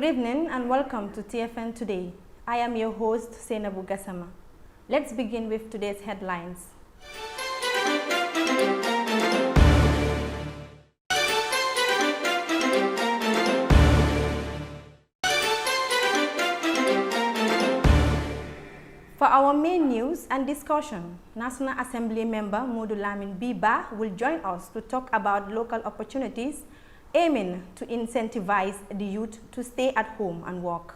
evening and welcome to TFN Today. I am your host, Senegal. Let's begin with today's headlines. For our main news and discussion, National Assembly member Mod Lamin BBA will join us to talk about local opportunities aiming to incentivize the youth to stay at home and work.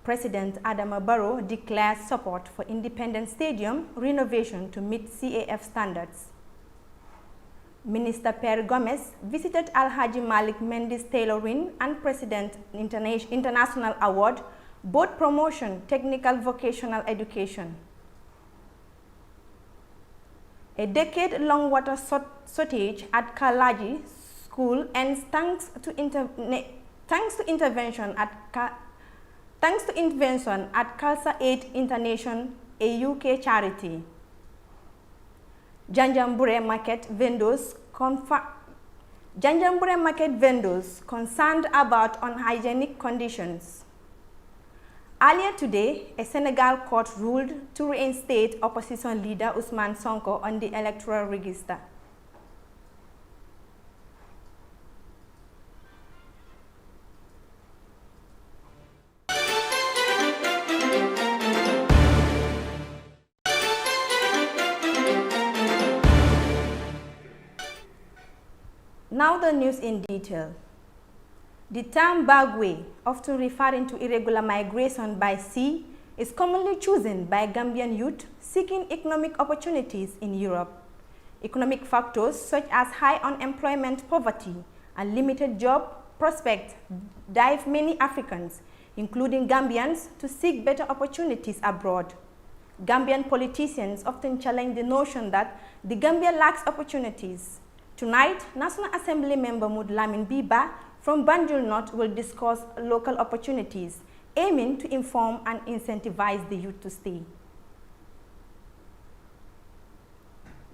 President Barrow declares support for Independence Stadium renovation to meet CAF standards. Minister Per Gomez visited Alhaji Malik Mendy's Tailoring and President International Award, both promotion technical vocational education. A decade-long water shortage at Kalagi school ends thanks to intervention at Khalsa Aid International, a UK charity. Janjambure market vendors concerned about unhygienic conditions. Earlier today, a Senegal court ruled to reinstate opposition leader Ousmane Sonko on the electoral register. Now the news in detail. The term backway, often referring to irregular migration by sea, is commonly chosen by Gambian youth seeking economic opportunities in Europe. Economic factors such as high unemployment, poverty, and limited job prospects drive many Africans, including Gambians, to seek better opportunities abroad. Gambian politicians often challenge the notion that the Gambia lacks opportunities. Tonight, National Assembly member Mod Lamin BBA from Banjul North will discuss local opportunities, aiming to inform and incentivize the youth to stay.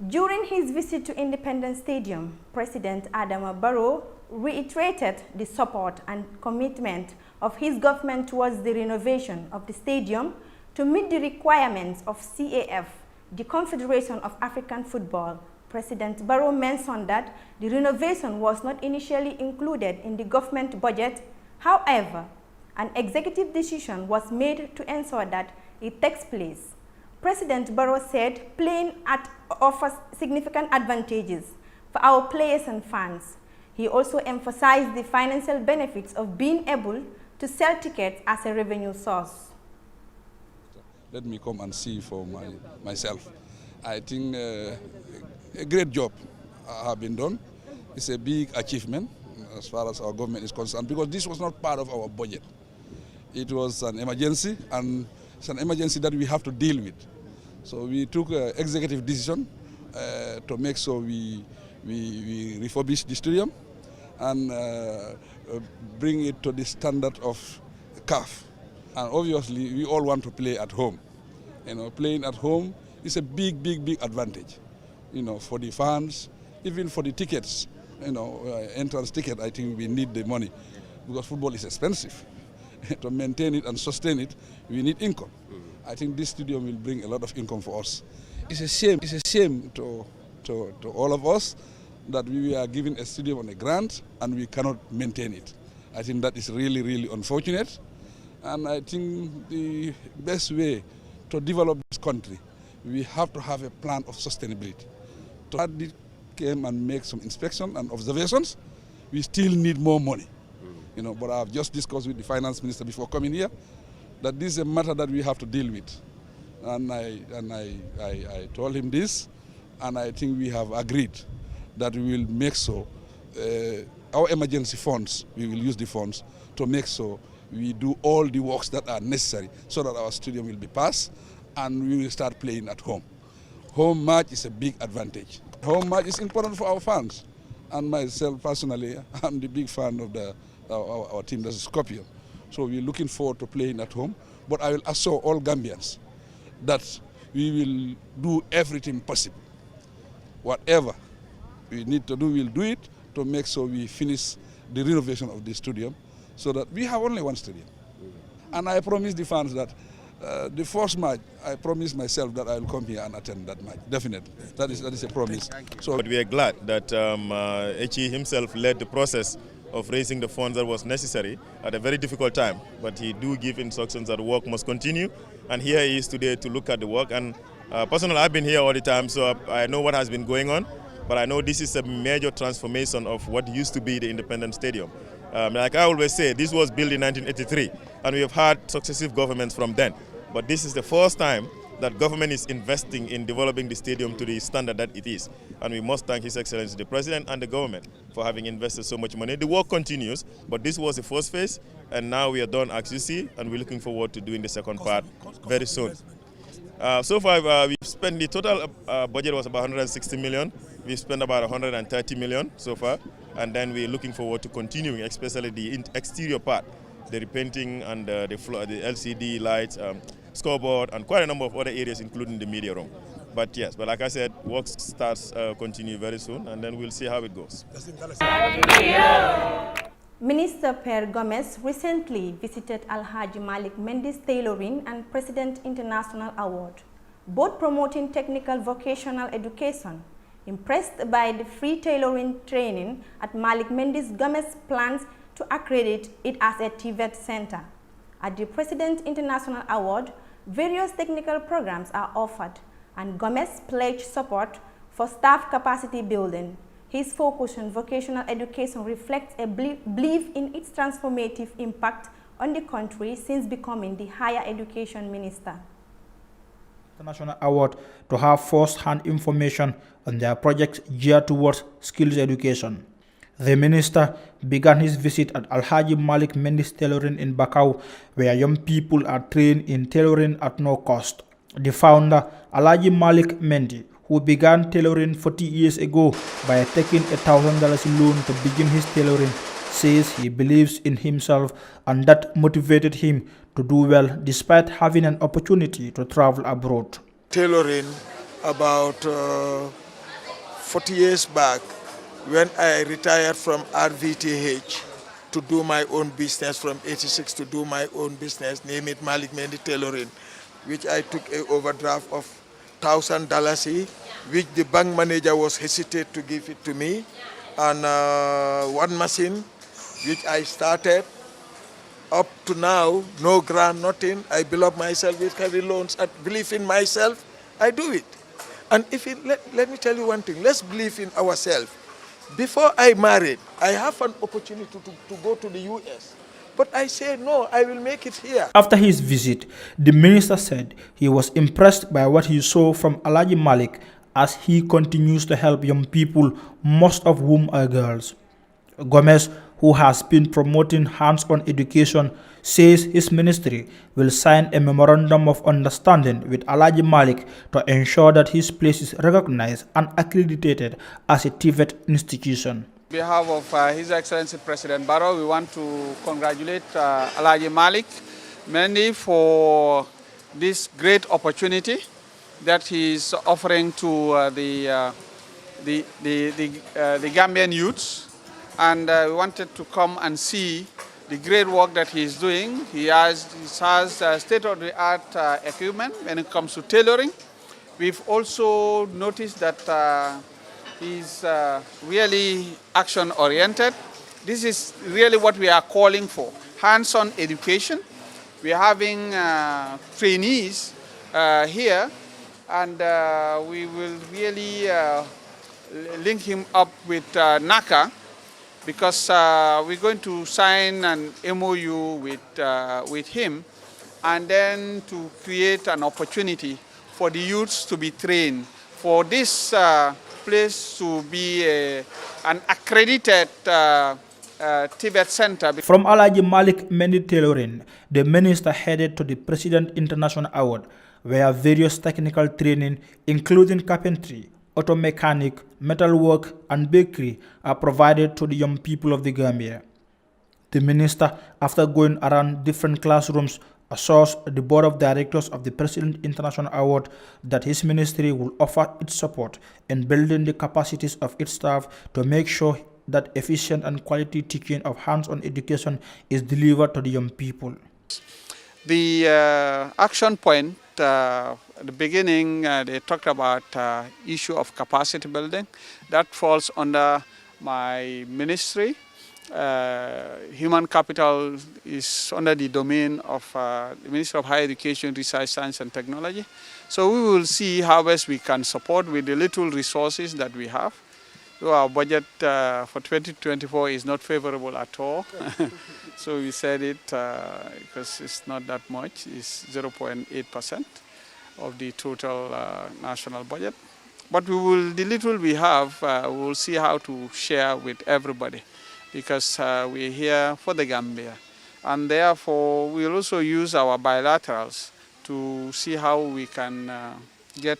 During his visit to Independence Stadium, President Barrow reiterated the support and commitment of his government towards the renovation of the stadium to meet the requirements of CAF, the Confederation of African Football. President Barrow mentioned that the renovation was not initially included in the government budget. However, an executive decision was made to ensure that it takes place. President Barrow said playing offers significant advantages for our players and fans. He also emphasized the financial benefits of being able to sell tickets as a revenue source. Let me come and see for myself. I think a great job has been done. It's a big achievement as far as our government is concerned, because this was not part of our budget. It was an emergency, and it's an emergency that we have to deal with. So we took an executive decision to make sure we refurbish the stadium and bring it to the standard of CAF. And obviously, we all want to play at home. You know, playing at home is a big advantage. You know, for the fans, even for the tickets, you know, entrance ticket, I think we need the money because football is expensive. To maintain it and sustain it, we need income. I think this stadium will bring a lot of income for us. It's a shame to all of us that we are given a stadium on a grant and we cannot maintain it. I think that is really unfortunate. And I think the best way to develop this country, we have to have a plan of sustainability. To came and make some inspection and observations, we still need more money. You know, but I've just discussed with the finance minister before coming here that this is a matter that we have to deal with. And I told him this, and I think we have agreed that we will make so our emergency funds, we will use the funds to make so we do all the works that are necessary so that our stadium will be passed and we will start playing at home. Home match is a big advantage. Home match is important for our fans. And myself personally, I'm the big fan of our team, that's Scorpion. So we're looking forward to playing at home. But I will assure all Gambians that we will do everything possible. Whatever we need to do, we'll do it to make sure we finish the renovation of the stadium so that we have only one stadium. And I promised the fans that the first match, I promised myself that I will come here and attend that match, definitely. That is a promise. So, but we are glad that HE himself led the process of raising the funds that was necessary at a very difficult time. But he do give instructions that work must continue. And here he is today to look at the work. And personally, I've been here all the time, so I know what has been going on. But I know this is a major transformation of what used to be the Independence Stadium. Like I always say, this was built in 1983, and we have had successive governments from then. But this is the first time that government is investing in developing the stadium to the standard that it is. And we must thank His Excellency the President and the government for having invested so much money. The work continues, but this was the first phase, and now we are done, as you see, and we're looking forward to doing the second part very soon. So far, we've spent, the total budget was about 160 million. We've spent about 130 million so far, and then we're looking forward to continuing, especially the exterior part, the repainting and the floor, the LCD lights, scoreboard, and quite a number of other areas, including the media room. But yes, but like I said, work starts continue very soon, and then we'll see how it goes. Minister Per Gomez recently visited Alhaji Malik Mendy's Tailoring and President International Award, both promoting technical vocational education. Impressed by the free tailoring training at Malik Mendy's, Gomez plans to accredit it as a TFN center. At the President International Award, various technical programs are offered, and Gomez pledged support for staff capacity building. His focus on vocational education reflects a belief in its transformative impact on the country since becoming the higher education minister. International Award to have first-hand information on their projects geared towards skills education. The minister began his visit at Alhaji Malik Mendy's Tailoring in Bakau, where young people are trained in tailoring at no cost. The founder, Alhaji Malik Mendy, who began tailoring 40 years ago by taking a $1,000 loan to begin his tailoring, says he believes in himself, and that motivated him to do well despite having an opportunity to travel abroad. Tailoring about 40 years back, when I retired from RVTH to do my own business, from 86 to do my own business, name it Malik Mendy Tailoring, which I took an overdraft of $1,000, which the bank manager was hesitant to give it to me, and one machine, which I started. Up to now, no grant, nothing. I build myself with heavy loans. I believe in myself, I do it. And if it, let me tell you one thing, let's believe in ourselves. Before I married, I have an opportunity to go to the US. But I said, no, I will make it here. After his visit, the minister said he was impressed by what he saw from Alhaji Malik as he continues to help young people, most of whom are girls. Gomez, who has been promoting hands-on education, says his ministry will sign a memorandum of understanding with Alhaji Malik to ensure that his place is recognized and accredited as a TFN institution. On behalf of His Excellency President Barrow, we want to congratulate Alhaji Malik Mendy for this great opportunity that he is offering to the Gambian youths. And we wanted to come and see the great work that he is doing. He has state-of-the-art equipment when it comes to tailoring. We've also noticed that he's really action-oriented. This is really what we are calling for, hands-on education. We are having trainees here, and we will really link him up with NACA, because we're going to sign an MOU with him, and then to create an opportunity for the youths to be trained, for this place to be an accredited TFN center. From Alhaji Malik Mendy Tailoring, the minister headed to the President International Award, where various technical training, including carpentry, auto mechanic, metalwork, and bakery are provided to the young people of the Gambia. The minister, after going around different classrooms, assures the board of directors of the President International Award that his ministry will offer its support in building the capacities of its staff to make sure that efficient and quality teaching of hands-on education is delivered to the young people. The action point, at the beginning, they talked about issue of capacity building. That falls under my ministry. Human capital is under the domain of the Ministry of Higher Education, Research, Science and Technology. So we will see how best we can support with the little resources that we have. So our budget for 2024 is not favorable at all. So we said it because it's not that much. It's 0.8% of the total national budget. But we will, the little we have, we will see how to share with everybody, because we're here for the Gambia. And therefore, we'll also use our bilaterals to see how we can get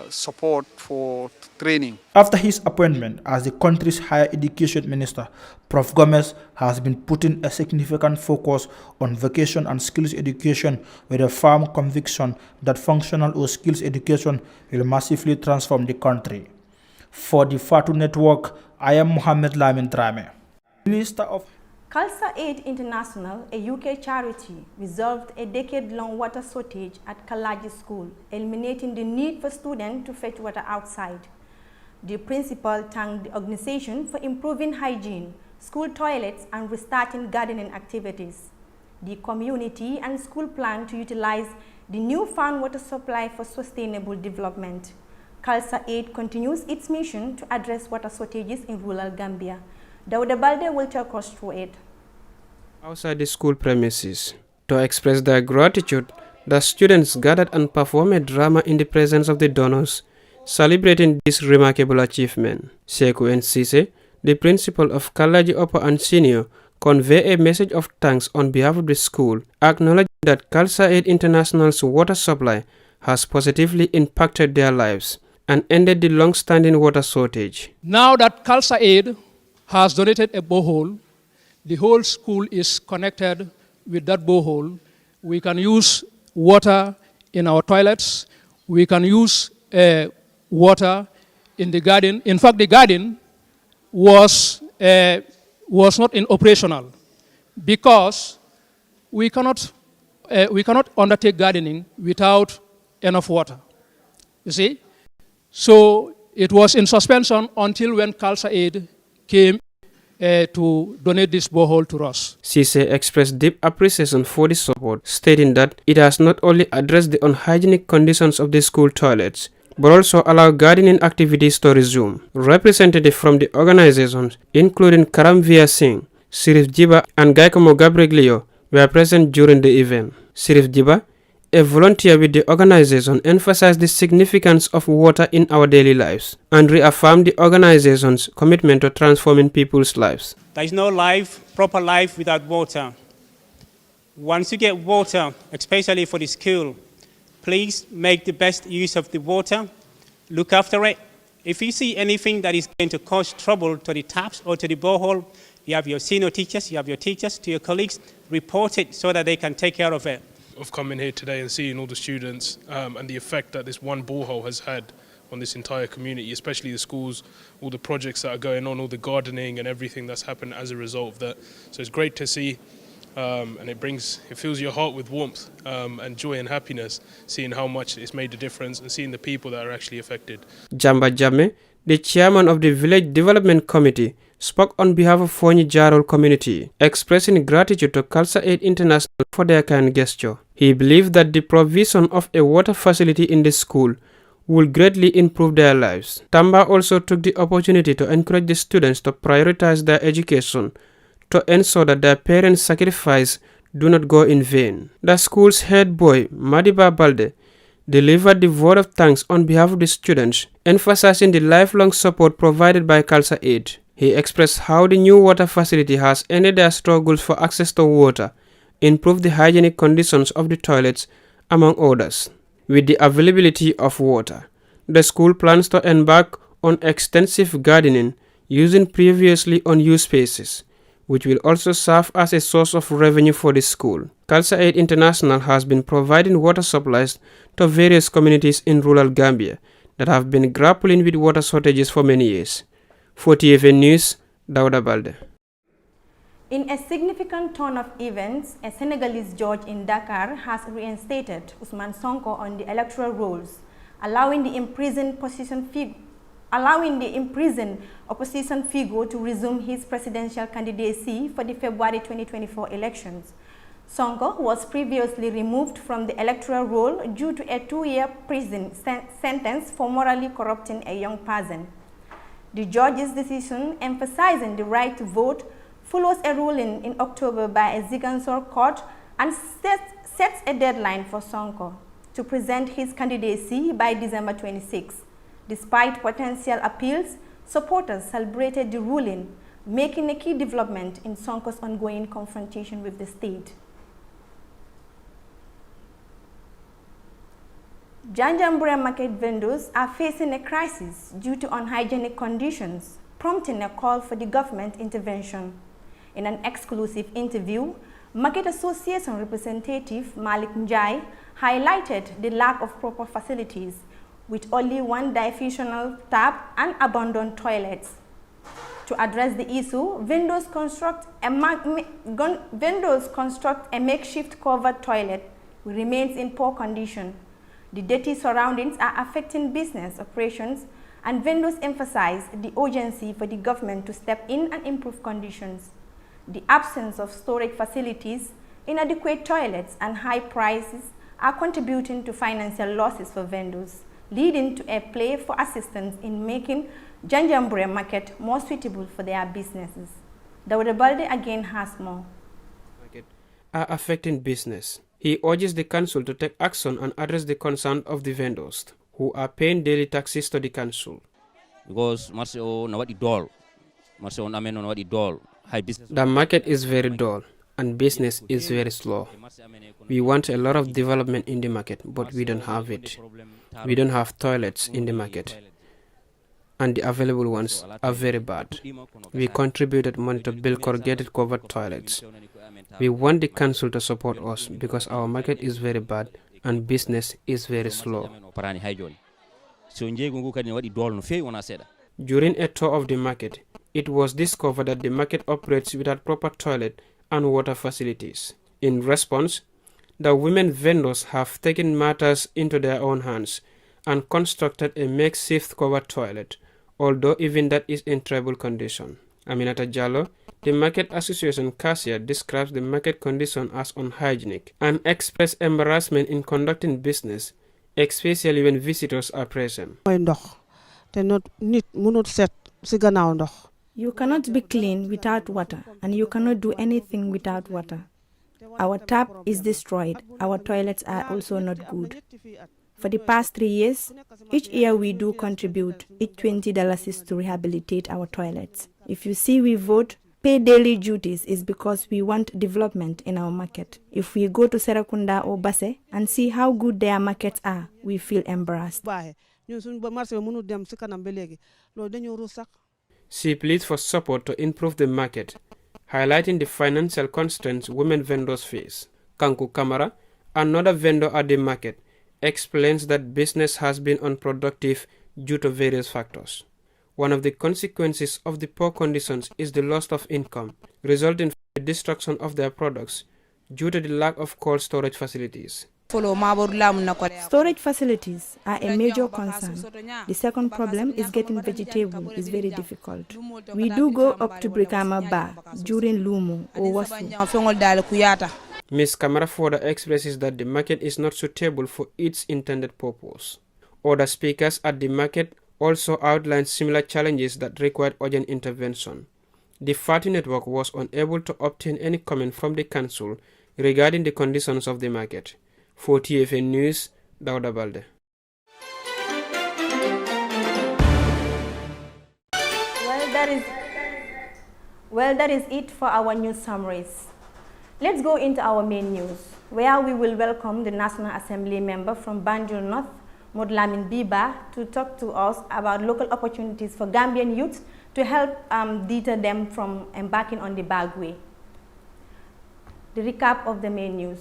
support for training. After his appointment as the country's higher education minister, Prof. Gomez has been putting a significant focus on vocation and skills education with a firm conviction that functional or skills education will massively transform the country. For the Fatu Network, I am Mod Lamin Minister of Khalsa Aid International, a UK charity, resolved a decade-long water shortage at Kalagi School, eliminating the need for students to fetch water outside. The principal thanked the organization for improving hygiene, school toilets, and restarting gardening activities. The community and school plan to utilize the newfound water supply for sustainable development. Khalsa Aid continues its mission to address water shortages in rural Gambia. Dauda Balde will take us through it. Outside the school premises, to express their gratitude, the students gathered and performed a drama in the presence of the donors, celebrating this remarkable achievement. Sekou and Sise, the principal of Kalagi Upper and Senior, convey a message of thanks on behalf of the school, acknowledging that Khalsa Aid International's water supply has positively impacted their lives and ended the long-standing water shortage. Now that Khalsa Aid has donated a borehole, the whole school is connected with that borehole. We can use water in our toilets. We can use water in the garden. In fact, the garden was not in operational because we cannot undertake gardening without enough water. You see? So it was in suspension until when Khalsa Aid came to donate this borehole to us. Sise expressed deep appreciation for the support, stating that it has not only addressed the unhygienic conditions of the school toilets, but also allowed gardening activities to resume. Representatives from the organizations, including Karamvia Singh, Sirif Jiba, and Gaikomo Gabriglio, were present during the event. Sirif Jiba, a volunteer with the organization, emphasized the significance of water in our daily lives and reaffirmed the organization's commitment to transforming people's lives. There is no life, proper life, without water. Once you get water, especially for the school, please make the best use of the water. Look after it. If you see anything that is going to cause trouble to the taps or to the borehole, you have your senior teachers, you have your teachers, to your colleagues, report it so that they can take care of it. Of coming here today and seeing all the students and the effect that this one borehole has had on this entire community, especially the schools, all the projects that are going on, all the gardening and everything that's happened as a result of that. So it's great to see, and it fills your heart with warmth and joy and happiness, seeing how much it's made a difference and seeing the people that are actually affected. Jamba Jammeh, the chairman of the Village Development Committee, spoke on behalf of Fonyi Jarol community, expressing gratitude to Khalsa Aid International for their kind gesture. He believed that the provision of a water facility in the school will greatly improve their lives. Tamba also took the opportunity to encourage the students to prioritize their education to ensure that their parents' sacrifice do not go in vain. The school's head boy, Madiba Balde, delivered the word of thanks on behalf of the students, emphasizing the lifelong support provided by Khalsa Aid. He expressed how the new water facility has ended their struggles for access to water, improved the hygienic conditions of the toilets, among others. With the availability of water, the school plans to embark on extensive gardening using previously unused spaces, which will also serve as a source of revenue for the school. Khalsa Aid International has been providing water supplies to various communities in rural Gambia that have been grappling with water shortages for many years. For TFN News, Dauda Balde. In a significant turn of events, a Senegalese judge in Dakar has reinstated Ousmane Sonko on the electoral rolls, allowing the imprisoned opposition figure to resume his presidential candidacy for the February 2024 elections. Sonko was previously removed from the electoral roll due to a 2-year prison sentence for morally corrupting a young person. The judge's decision, emphasizing the right to vote, follows a ruling in October by a Ziguinchor court and sets a deadline for Sonko to present his candidacy by December 26. Despite potential appeals, supporters celebrated the ruling, making a key development in Sonko's ongoing confrontation with the state. Janam market vendors are facing a crisis due to unhygienic conditions, prompting a call for the government intervention. In an exclusive interview, Market Association representative Malik Njai highlighted the lack of proper facilities, with only one diffusional tap and abandoned toilets. To address the issue, vendors construct a makeshift covered toilet which remains in poor condition. The dirty surroundings are affecting business operations, and vendors emphasize the urgency for the government to step in and improve conditions. The absence of storage facilities, inadequate toilets, and high prices are contributing to financial losses for vendors, leading to a plea for assistance in making Janjambure market more suitable for their businesses. Dauda Balde again has more. Are affecting business. He urges the council to take action and address the concern of the vendors who are paying daily taxes to the council. Because the market is very dull and business is very slow. We want a lot of development in the market, but we don't have it. We don't have toilets in the market, and the available ones are very bad. We contributed money to build corrugated covered toilets. We want the council to support us because our market is very bad and business is very slow. During a tour of the market, it was discovered that the market operates without proper toilet and water facilities. In response, the women vendors have taken matters into their own hands and constructed a makeshift covered toilet, although even that is in terrible condition. Aminata Jallo, the Market Association cashier, describes the market condition as unhygienic and expressed embarrassment in conducting business, especially when visitors are present. You cannot be clean without water, and you cannot do anything without water. Our tap is destroyed. Our toilets are also not good. For the past 3 years, each year we do contribute. Each $20 is to rehabilitate our toilets. If you see we vote, pay daily duties is because we want development in our market. If we go to Serakunda or Basse and see how good their markets are, we feel embarrassed. She pleads for support to improve the market, highlighting the financial constraints women vendors face. Kanku Kamara, another vendor at the market, explains that business has been unproductive due to various factors. One of the consequences of the poor conditions is the loss of income, resulting from the destruction of their products due to the lack of cold storage facilities. Storage facilities are a major concern. The second problem is getting vegetable is very difficult. We do go up to Brikama Bar during Lumu or Wasu. Ms. Kamara further expresses that the market is not suitable for its intended purpose. Other speakers at the market also outlined similar challenges that required urgent intervention. The Fati Network was unable to obtain any comment from the council regarding the conditions of the market. For TFN News, Dauda Balde. Well, that is it for our news summaries. Let's go into our main news, where we will welcome the National Assembly member from Banjul North, Mod Lamin BBA, to talk to us about local opportunities for Gambian youths to help deter them from embarking on the backway. The recap of the main news.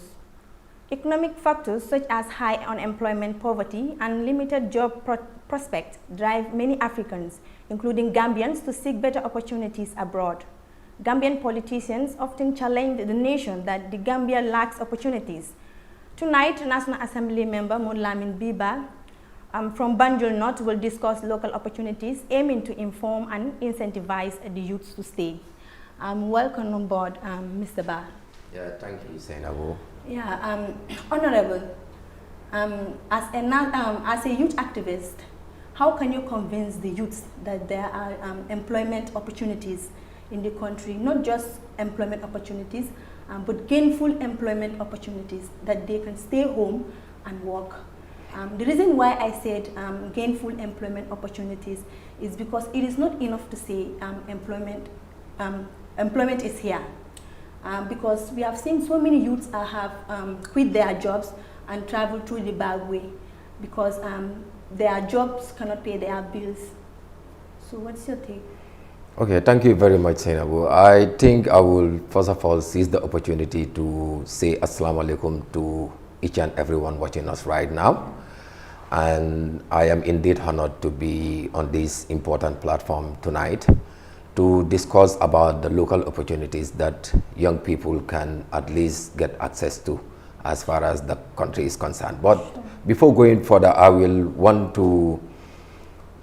Economic factors such as high unemployment, poverty, and limited job prospects drive many Africans, including Gambians, to seek better opportunities abroad. Gambian politicians often challenge the nation that the Gambia lacks opportunities. Tonight, National Assembly member Mod Lamin BBA from Banjul North will discuss local opportunities aiming to inform and incentivize the youths to stay. Welcome on board, Mr. Ba. Yeah, thank you, Senegal. Yeah, Honorable, as a youth activist, how can you convince the youths that there are employment opportunities in the country, not just employment opportunities, but gainful employment opportunities, that they can stay home and work? The reason why I said gainful employment opportunities is because it is not enough to say employment is here. Because we have seen so many youths have quit their jobs and travel through the backway because their jobs cannot pay their bills. So what's your take? Okay, thank you very much, Senabu. I think I will first of all seize the opportunity to say Assalamu alaikum to each and everyone watching us right now. And I am indeed honored to be on this important platform tonight to discuss about the local opportunities that young people can at least get access to as far as the country is concerned. But before going further, I will want to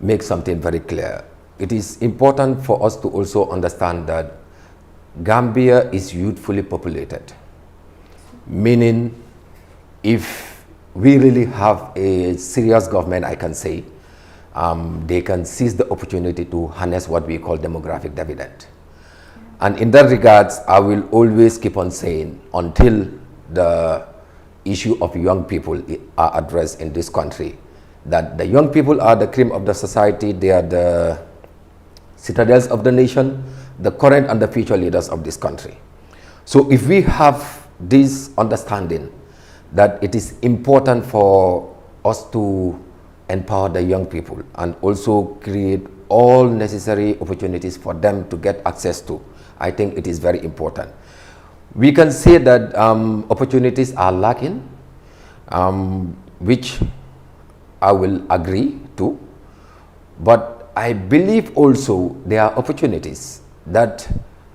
make something very clear. It is important for us to also understand that Gambia is youthfully populated, meaning if we really have a serious government, I can say, they can seize the opportunity to harness what we call demographic dividend. And in that regards, I will always keep on saying, until the issue of young people are addressed in this country, that the young people are the cream of the society, they are the citadels of the nation, the current and the future leaders of this country. So if we have this understanding that it is important for us to empower the young people and also create all necessary opportunities for them to get access to, I think it is very important. We can say that opportunities are lacking, which I will agree to, but I believe also there are opportunities that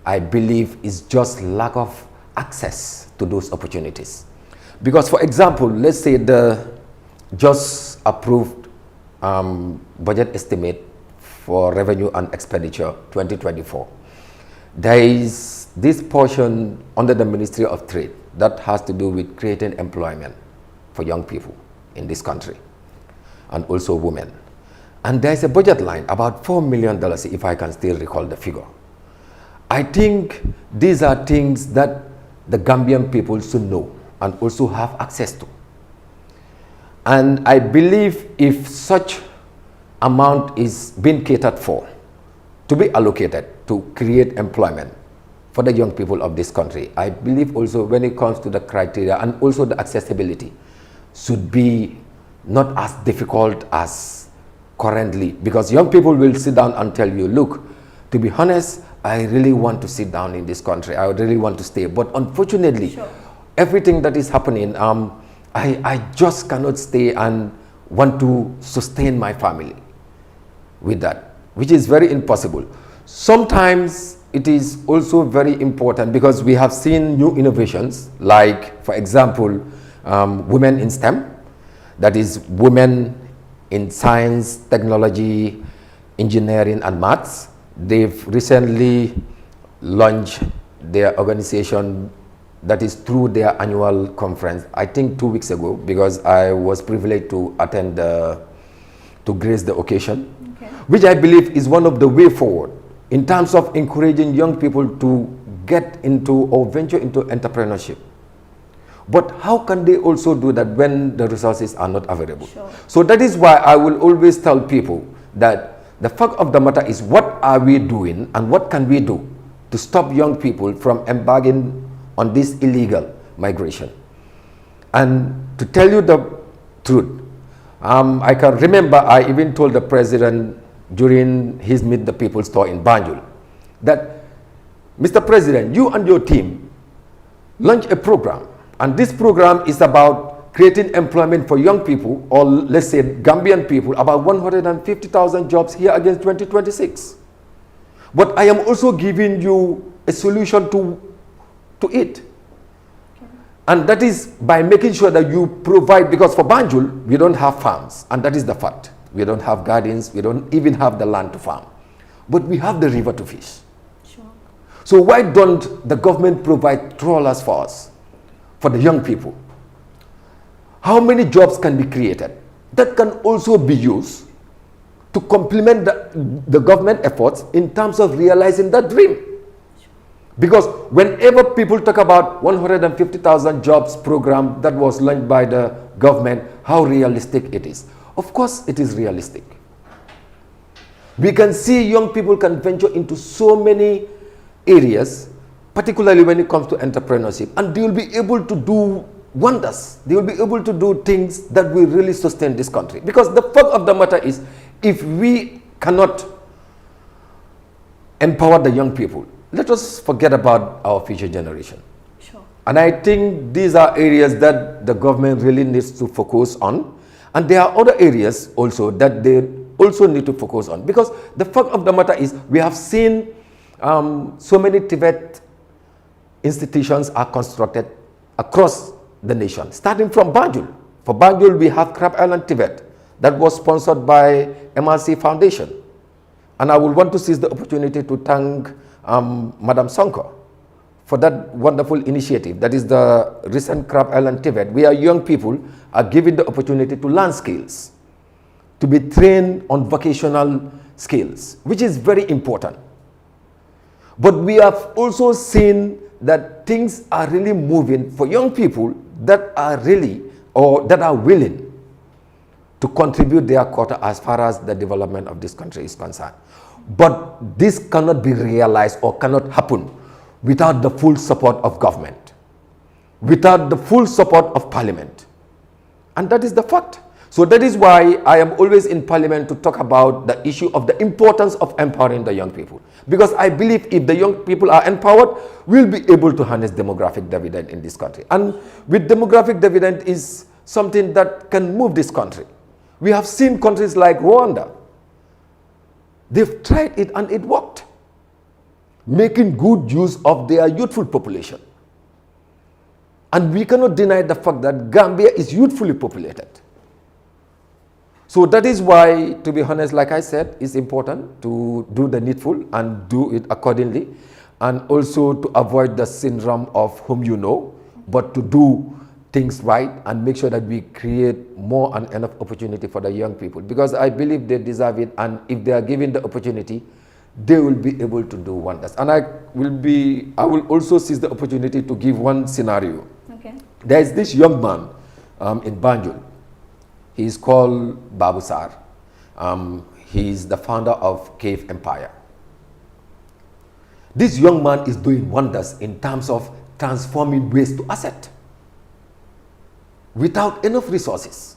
I believe is just lack of access to those opportunities. Because for example, let's say the just approved budget estimate for revenue and expenditure 2024. There is this portion under the Ministry of Trade that has to do with creating employment for young people in this country and also women. And there's a budget line about $4 million, if I can still recall the figure. I think these are things that the Gambian people should know and also have access to. And I believe if such amount is being catered for, to be allocated to create employment for the young people of this country, I believe also when it comes to the criteria and also the accessibility should be not as difficult as currently, because young people will sit down and tell you, look, to be honest, I really want to sit down in this country, I really want to stay, but unfortunately, everything that is happening, I just cannot stay and want to sustain my family with that, which is very impossible. Sometimes it is also very important because we have seen new innovations, like, for example, women in STEM, that is women in science, technology, engineering, and maths. They've recently launched their organization that is through their annual conference, I think 2 weeks ago, because I was privileged to attend, to grace the occasion, which I believe is one of the way forward in terms of encouraging young people to get into or venture into entrepreneurship. But how can they also do that when the resources are not available? So that is why I will always tell people that the fact of the matter is, what are we doing and what can we do to stop young people from embarking on this illegal migration? And to tell you the truth, I can remember I even told the president during his Meet the People's tour in Banjul that, Mr. President, you and your team launch a program, and this program is about creating employment for young people, or let's say Gambian people, about 150,000 jobs here against 2026. But I am also giving you a solution to it. And that is by making sure that you provide, because for Banjul, we don't have farms, and that is the fact. We don't have gardens, we don't even have the land to farm. But we have the river to fish. Sure. So why don't the government provide trawlers for us, for the young people? How many jobs can be created that can also be used to complement the government efforts in terms of realizing that dream? Because whenever people talk about 150,000 jobs program that was launched by the government, how realistic it is. Of course, it is realistic. We can see young people can venture into so many areas, particularly when it comes to entrepreneurship, and they will be able to do wonders. They will be able to do things that will really sustain this country. Because the fact of the matter is, if we cannot empower the young people, let us forget about our future generation. Sure. And I think these are areas that the government really needs to focus on. And there are other areas also that they also need to focus on. Because the fact of the matter is, we have seen so many Tibet institutions are constructed across the nation, starting from Banjul. For Banjul, we have Crab Island Tibet that was sponsored by MRC Foundation. And I would want to seize the opportunity to thank Madam Sonko for that wonderful initiative. That is the recent Crab Island Tibet, where young people are given the opportunity to learn skills, to be trained on vocational skills, which is very important. But we have also seen that things are really moving for young people that are really, or that are willing to contribute their quota as far as the development of this country is concerned. But this cannot be realized or cannot happen without the full support of government, without the full support of parliament. And that is the fact. So that is why I am always in parliament to talk about the issue of the importance of empowering the young people. Because I believe if the young people are empowered, we'll be able to harness demographic dividend in this country. And with demographic dividend is something that can move this country. We have seen countries like Rwanda. They've tried it and it worked, making good use of their youthful population. And we cannot deny the fact that Gambia is youthfully populated. So that is why, to be honest, like I said, it's important to do the needful and do it accordingly, and also to avoid the syndrome of whom you know, but to do things right and make sure that we create more and enough opportunity for the young people, because I believe they deserve it, and if they are given the opportunity, they will be able to do wonders. And I will also seize the opportunity to give one scenario. Okay. There is this young man in Banjul. He is called Babu Sar. He is the founder of Cave Empire. This young man is doing wonders in terms of transforming waste to asset without enough resources.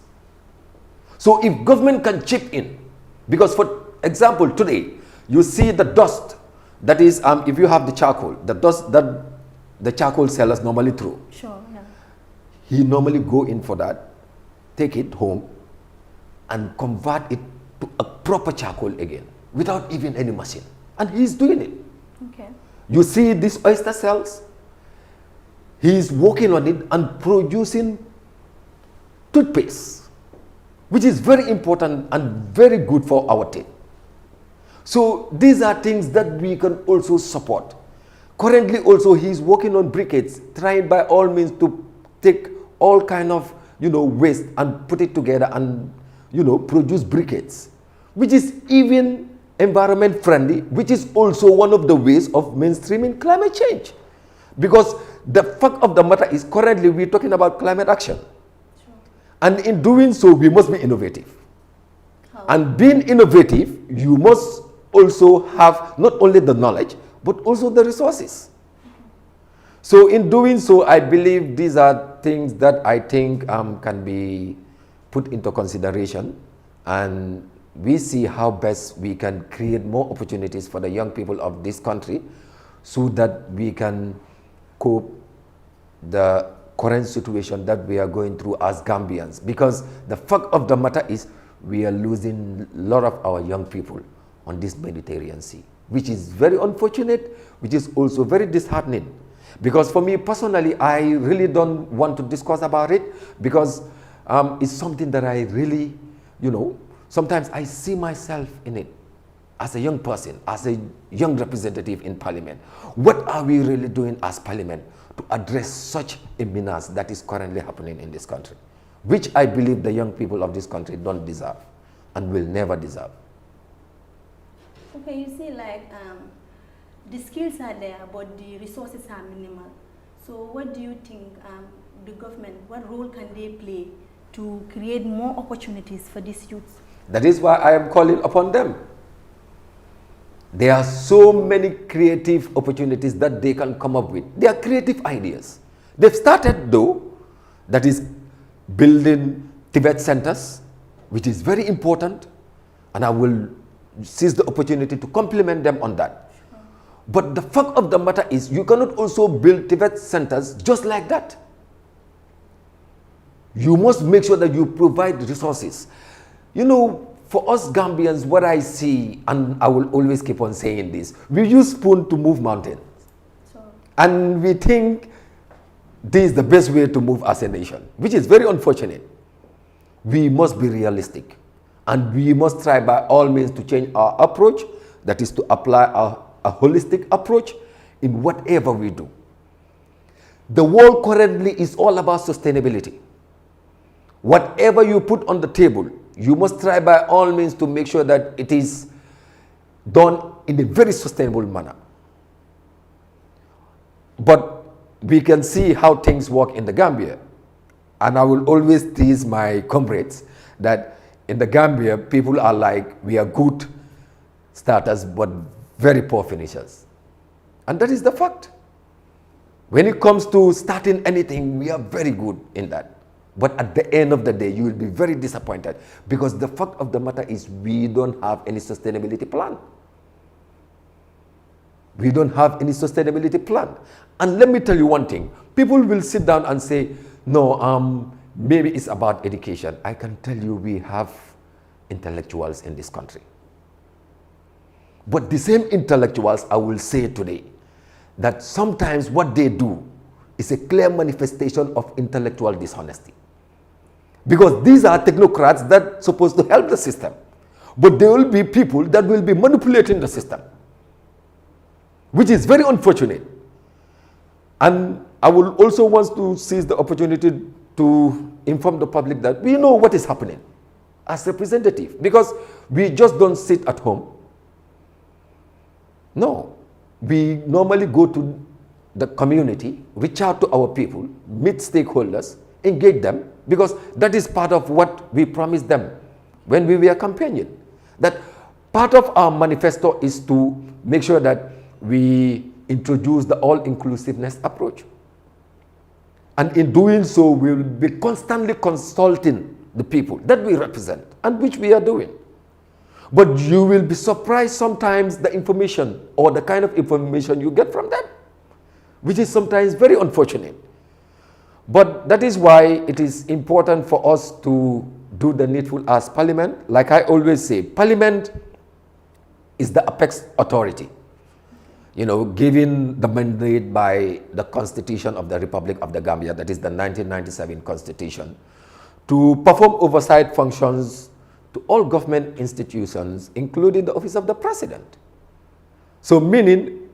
So if government can chip in, because for example today, you see the dust, that is, if you have the charcoal, the dust that the charcoal sellers normally throw. Sure, yeah. He normally go in for that, take it home and convert it to a proper charcoal again without even any machine. And he's doing it. Okay. You see these oyster cells? He's working on it and producing toothpaste, which is very important and very good for our teeth. So these are things that we can also support. Currently also he's working on briquettes, trying by all means to take all kind of waste and put it together and produce briquettes, which is even environment friendly, which is also one of the ways of mainstreaming climate change. Because the fact of the matter is, currently we're talking about climate action. Sure. And in doing so, we must be innovative. How? And being innovative, you must also have not only the knowledge, but also the resources. So in doing so, I believe these are things that I think can be put into consideration, and we see how best we can create more opportunities for the young people of this country so that we can cope the current situation that we are going through as Gambians. Because the fact of the matter is we are losing a lot of our young people on this Mediterranean Sea, which is very unfortunate, which is also very disheartening. Because for me personally, I really don't want to discuss about it because it's something that I really, sometimes I see myself in it as a young person, as a young representative in Parliament. What are we really doing as Parliament to address such a menace that is currently happening in this country, which I believe the young people of this country don't deserve and will never deserve. Okay, you see, like, the skills are there, but the resources are minimal. So what do you think the government, what role can they play to create more opportunities for these youths? That is why I am calling upon them. There are so many creative opportunities that they can come up with. They are creative ideas. They've started though, that is building Tibet centers, which is very important, and I will seize the opportunity to compliment them on that. Sure. But the fact of the matter is you cannot also build Tibet centers just like that. You must make sure that you provide resources. For us Gambians, what I see, and I will always keep on saying this, we use spoon to move mountains. Sure. And we think this is the best way to move as a nation, which is very unfortunate. We must be realistic. And we must try by all means to change our approach, that is to apply a holistic approach in whatever we do. The world currently is all about sustainability. Whatever you put on the table, you must try by all means to make sure that it is done in a very sustainable manner. But we can see how things work in the Gambia. And I will always tease my comrades that in the Gambia, people are like, we are good starters, but very poor finishers. And that is the fact. When it comes to starting anything, we are very good in that. But at the end of the day, you will be very disappointed because the fact of the matter is we don't have any sustainability plan. We don't have any sustainability plan. And let me tell you one thing. People will sit down and say, no, maybe it's about education. I can tell you we have intellectuals in this country. But the same intellectuals, I will say today, that sometimes what they do is a clear manifestation of intellectual dishonesty. Because these are technocrats that are supposed to help the system. But there will be people that will be manipulating the system, which is very unfortunate. And I will also want to seize the opportunity to inform the public that we know what is happening as representative, because we just don't sit at home. No, we normally go to the community, reach out to our people, meet stakeholders, engage them, because that is part of what we promised them when we were campaigning. That part of our manifesto is to make sure that we introduce the all-inclusiveness approach. And in doing so, we will be constantly consulting the people that we represent, and which we are doing. But you will be surprised sometimes the information or the kind of information you get from them, which is sometimes very unfortunate. But that is why it is important for us to do the needful as Parliament. Like I always say, Parliament is the apex authority, given the mandate by the Constitution of the Republic of the Gambia, that is the 1997 Constitution, to perform oversight functions to all government institutions, including the Office of the President. So meaning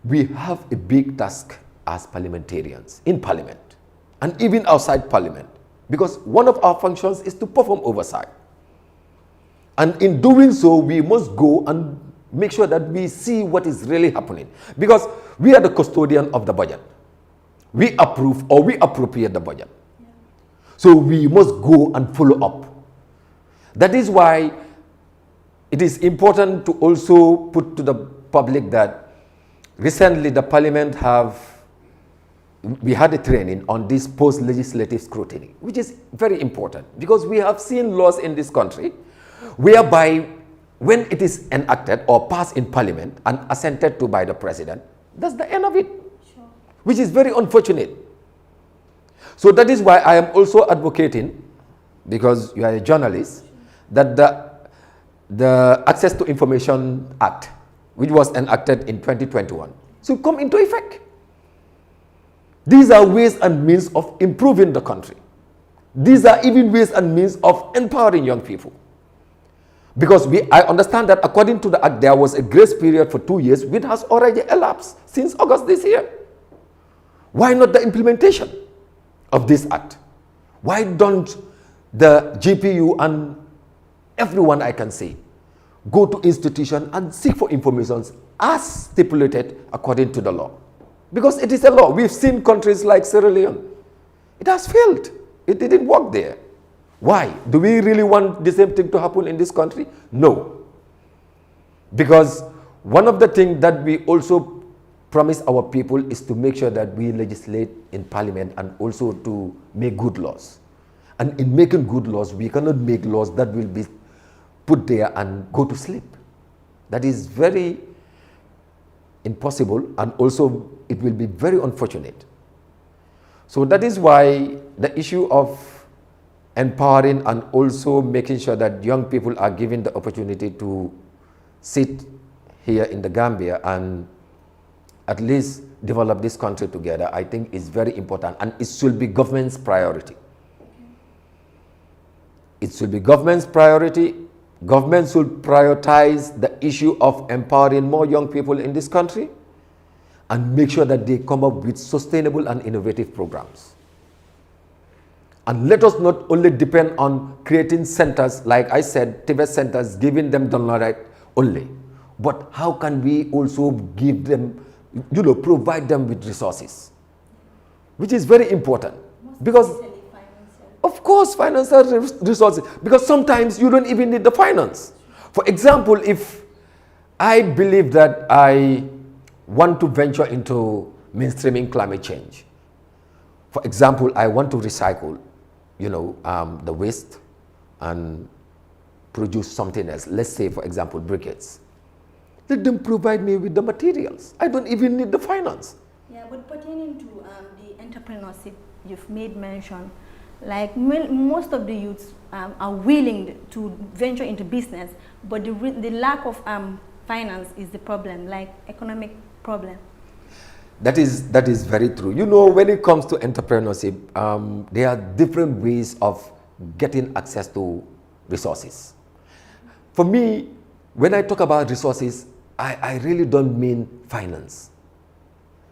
we have a big task as parliamentarians in Parliament and even outside Parliament, because one of our functions is to perform oversight. And in doing so, we must go and make sure that we see what is really happening, because we are the custodian of the budget. We approve or we appropriate the budget. So we must go and follow up. That is why it is important to also put to the public that recently the Parliament we had a training on this post-legislative scrutiny, which is very important, because we have seen laws in this country whereby when it is enacted or passed in Parliament and assented to by the President, that's the end of it, sure. Which is very unfortunate. So that is why I am also advocating, because you are a journalist, that the Access to Information Act, which was enacted in 2021, should come into effect. These are ways and means of improving the country. These are even ways and means of empowering young people. Because I understand that according to the Act, there was a grace period for 2 years, which has already elapsed since August this year. Why not the implementation of this Act? Why don't the GPU and everyone I can say go to institution and seek for information as stipulated according to the law? Because it is a law. We've seen countries like Sierra Leone. It has failed. It didn't work there. Why? Do we really want the same thing to happen in this country? No. Because one of the things that we also promise our people is to make sure that we legislate in parliament and also to make good laws. And in making good laws, we cannot make laws that will be put there and go to sleep. That is very impossible, and also it will be very unfortunate. So that is why the issue of empowering and also making sure that young people are given the opportunity to sit here in the Gambia and at least develop this country together, I think is very important, and it should be government's priority. It should be government's priority. Government should prioritize the issue of empowering more young people in this country and make sure that they come up with sustainable and innovative programs. And let us not only depend on creating centers, like I said, TVET centers, giving them the knowledge only, but how can we also give them, provide them with resources, which is very important. Because of course, financial resources, because sometimes you don't even need the finance. For example, if I believe that I want to venture into mainstreaming climate change, for example, I want to recycle, the waste and produce something else. Let's say, for example, briquettes. Let them provide me with the materials. I don't even need the finance. Yeah, but pertaining to the entrepreneurship you've made mention, like most of the youths are willing to venture into business, but the lack of finance is the problem, like economic problem. That is very true. When it comes to entrepreneurship, there are different ways of getting access to resources. For me, when I talk about resources, I really don't mean finance.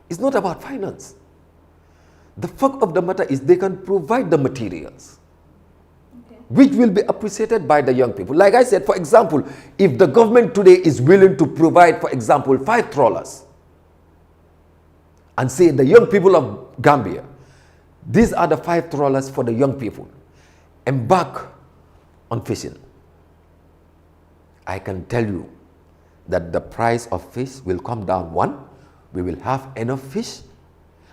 It's not about finance. The fact of the matter is they can provide the materials, which will be appreciated by the young people. Like I said, for example, if the government today is willing to provide, for example, 5 trawlers, and say the young people of Gambia, these are the 5 trawlers for the young people, embark on fishing, I can tell you that the price of fish will come down. One, we will have enough fish,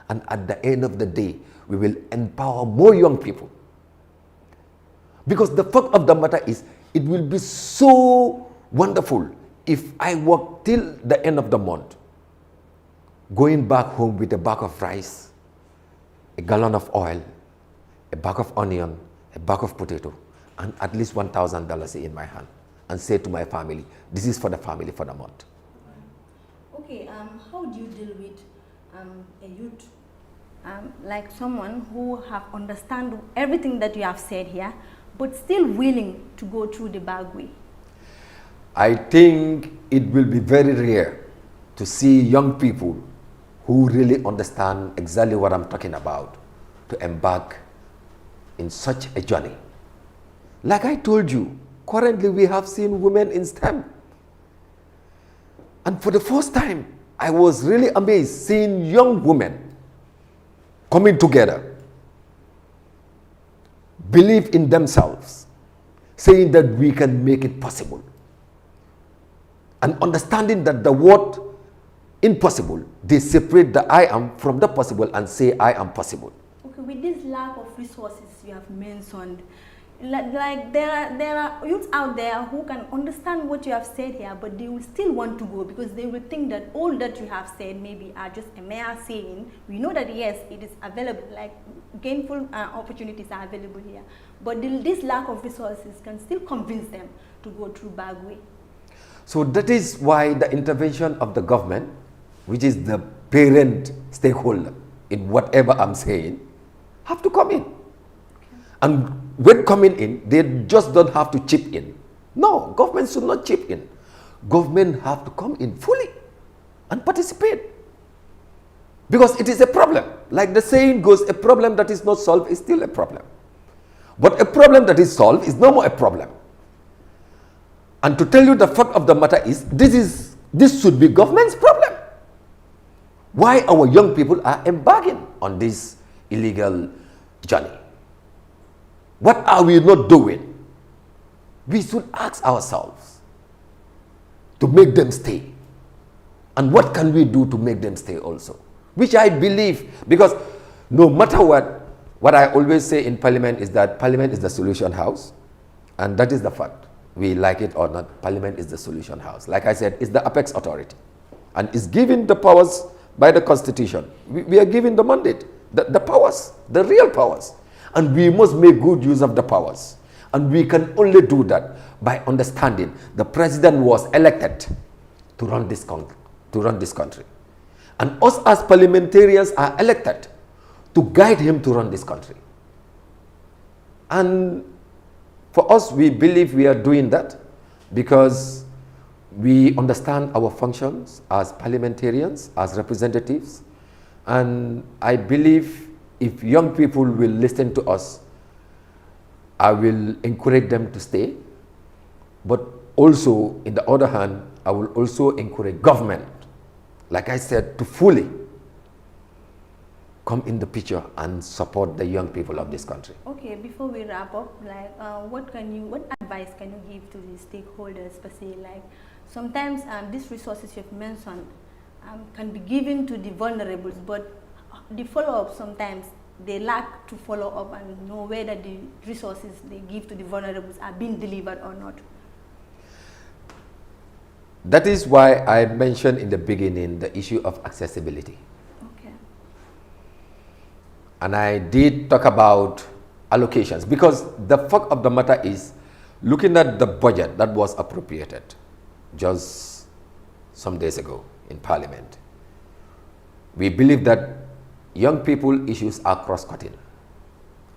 and at the end of the day, we will empower more young people. Because the fact of the matter is, it will be so wonderful if I work till the end of the month, going back home with a bag of rice, a gallon of oil, a bag of onion, a bag of potato, and at least $1,000 in my hand, and say to my family, this is for the family for the month. Okay, how do you deal with a youth, like someone who have understand everything that you have said here, but still willing to go through the backway? I think it will be very rare to see young people who really understand exactly what I'm talking about to embark in such a journey. Like I told you, currently we have seen women in STEM. And for the first time, I was really amazed seeing young women coming together, believe in themselves, saying that we can make it possible, and understanding that the word impossible, they separate the I am from the possible and say I am possible. Okay, with this lack of resources you have mentioned, Like there are youths out there who can understand what you have said here, but they will still want to go because they will think that all that you have said maybe are just a mere saying. We know that yes, it is available, like gainful opportunities are available here, but this lack of resources can still convince them to go through backway. So that is why the intervention of the government, which is the parent stakeholder in whatever I'm saying, have to come in. And when coming in, they just don't have to chip in. No, government should not chip in. Government have to come in fully and participate. Because it is a problem. Like the saying goes, a problem that is not solved is still a problem. But a problem that is solved is no more a problem. And to tell you the fact of the matter is, this should be government's problem. Why our young people are embarking on this illegal journey? What are we not doing? We should ask ourselves to make them stay. And what can we do to make them stay also? Which I believe, because no matter what I always say in Parliament is that Parliament is the solution house. And that is the fact. We like it or not, Parliament is the solution house. Like I said, it's the apex authority. And it's given the powers by the Constitution. We are given the mandate, the powers, the real powers. And we must make good use of the powers. And we can only do that by understanding the president was elected to run this country. And us as parliamentarians are elected to guide him to run this country. And for us, we believe we are doing that because we understand our functions as parliamentarians, as representatives. And I believe if young people will listen to us, I will encourage them to stay. But also, in the other hand, I will also encourage government, like I said, to fully come in the picture and support the young people of this country. Okay, before we wrap up, like what advice can you give to the stakeholders per se? Like sometimes these resources you've mentioned can be given to the vulnerables, but the follow-up sometimes they lack to follow up and know whether the resources they give to the vulnerables are being delivered or not. That is why I mentioned in the beginning the issue of accessibility. Okay. And I did talk about allocations because the fact of the matter is, looking at the budget that was appropriated just some days ago in Parliament, we believe that young people issues are cross-cutting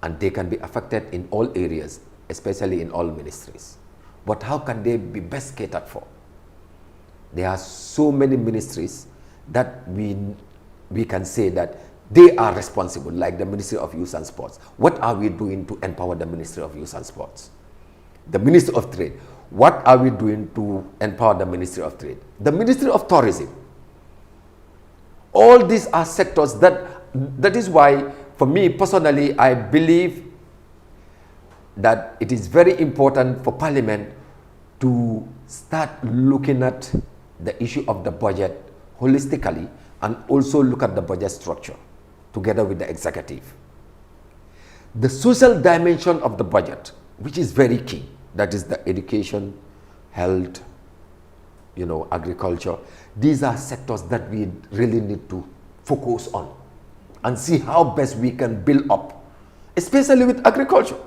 and they can be affected in all areas, especially in all ministries. But how can they be best catered for? There are so many ministries that we can say that they are responsible, like the Ministry of Youth and Sports. What are we doing to empower the Ministry of Youth and Sports? The Ministry of Trade. What are we doing to empower the Ministry of Trade? The Ministry of Tourism. All these are sectors that is why, for me personally, I believe that it is very important for Parliament to start looking at the issue of the budget holistically and also look at the budget structure together with the executive. The social dimension of the budget, which is very key, that is the education, health, agriculture. These are sectors that we really need to focus on and see how best we can build up, especially with agriculture.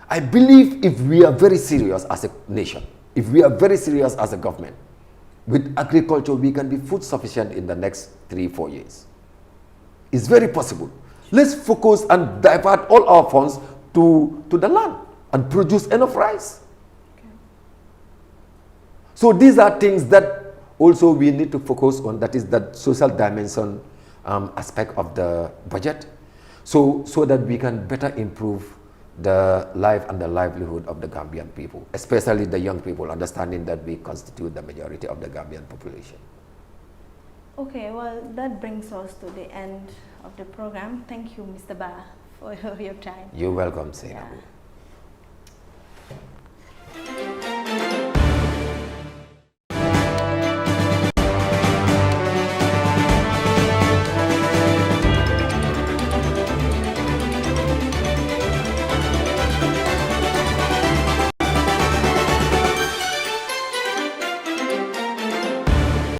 I believe if we are very serious as a nation, if we are very serious as a government, with agriculture we can be food sufficient in the next 3-4 years. It's very possible. Let's focus and divert all our funds to the land and produce enough rice. Okay. So these are things that also we need to focus on, that is the social dimension aspect of the budget, so that we can better improve the life and the livelihood of the Gambian people, especially the young people, understanding that we constitute the majority of the Gambian population. Okay, well, that brings us to the end of the program. Thank you, Mr. Ba, for your time. You're welcome, Senegal. Yeah.